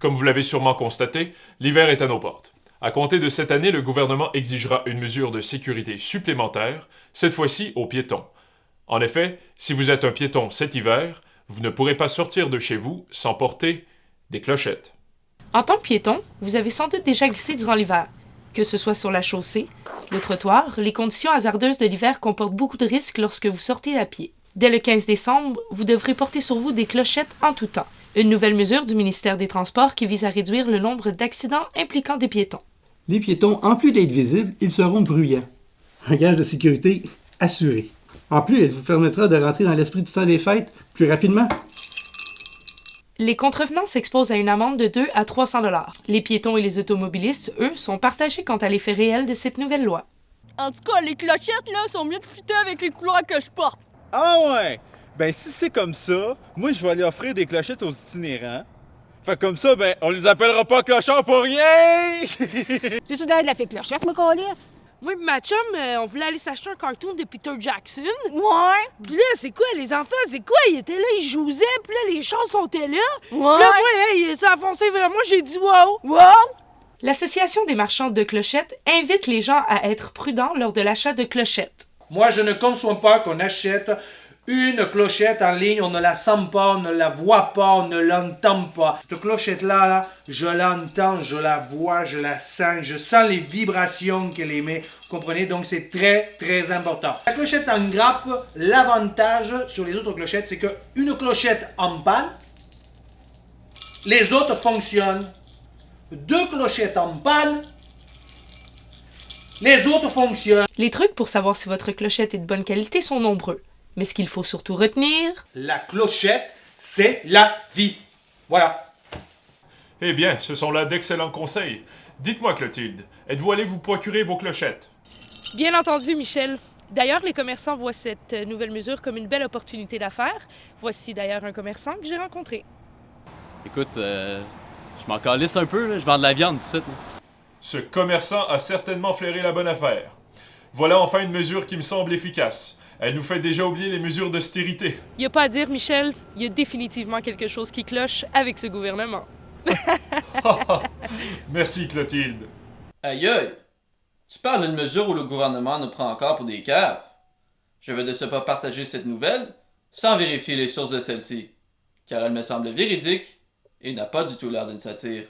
Comme vous l'avez sûrement constaté, l'hiver est à nos portes. À compter de cette année, le gouvernement exigera une mesure de sécurité supplémentaire, cette fois-ci aux piétons. En effet, si vous êtes un piéton cet hiver, vous ne pourrez pas sortir de chez vous sans porter des clochettes. En tant que piéton, vous avez sans doute déjà glissé durant l'hiver. Que ce soit sur la chaussée, le trottoir, les conditions hasardeuses de l'hiver comportent beaucoup de risques lorsque vous sortez à pied. Dès le 15 décembre, vous devrez porter sur vous des clochettes en tout temps. Une nouvelle mesure du ministère des Transports qui vise à réduire le nombre d'accidents impliquant des piétons. Les piétons, en plus d'être visibles, ils seront bruyants. Un gage de sécurité assuré. En plus, elle vous permettra de rentrer dans l'esprit du temps des fêtes plus rapidement. Les contrevenants s'exposent à une amende de 2 à 300 $. Les piétons et les automobilistes, eux, sont partagés quant à l'effet réel de cette nouvelle loi. En tout cas, les clochettes, là, sont mieux de fitter avec les couleurs que je porte. Ah ouais? Ben si c'est comme ça, moi je vais aller offrir des clochettes aux itinérants. Fait comme ça, ben on les appellera pas clochards pour rien! C'est soudain de la fée clochette, me calisse. Moi et ma chum, on voulait aller s'acheter un cartoon de Peter Jackson. Ouais. Puis là, c'est quoi, les enfants, c'est quoi? Ils étaient là, ils jouaient, puis là, les chansons étaient là. Ouais. Puis là, moi, hey, ça a foncé vers moi, j'ai dit wow! Wow. L'Association des marchands de clochettes invite les gens à être prudents lors de l'achat de clochettes. Moi, je ne conçois pas qu'on achète une clochette en ligne, on ne la sent pas, on ne la voit pas, on ne l'entend pas. Cette clochette-là, là, je l'entends, je la vois, je la sens, je sens les vibrations qu'elle émet. Vous comprenez? Donc, c'est très, très important. La clochette en grappe, l'avantage sur les autres clochettes, c'est qu'une clochette en panne, les autres fonctionnent. Deux clochettes en panne, les autres fonctionnent. Les trucs pour savoir si votre clochette est de bonne qualité sont nombreux. Mais ce qu'il faut surtout retenir... La clochette, c'est la vie. Voilà. Eh bien, ce sont là d'excellents conseils. Dites-moi, Clotilde, êtes-vous allé vous procurer vos clochettes? Bien entendu, Michel. D'ailleurs, les commerçants voient cette nouvelle mesure comme une belle opportunité d'affaires. Voici d'ailleurs un commerçant que j'ai rencontré. Écoute, je m'en calisse un peu, là. Je vends de la viande ici. Là. Ce commerçant a certainement flairé la bonne affaire. Voilà enfin une mesure qui me semble efficace. Elle nous fait déjà oublier les mesures d'austérité. Il n'y a pas à dire, Michel, il y a définitivement quelque chose qui cloche avec ce gouvernement. Merci, Clotilde. Aïe aïe! Tu parles d'une mesure où le gouvernement nous prend encore pour des caves. Je vais de ce pas partager cette nouvelle sans vérifier les sources de celle-ci, car elle me semble véridique et n'a pas du tout l'air d'une satire.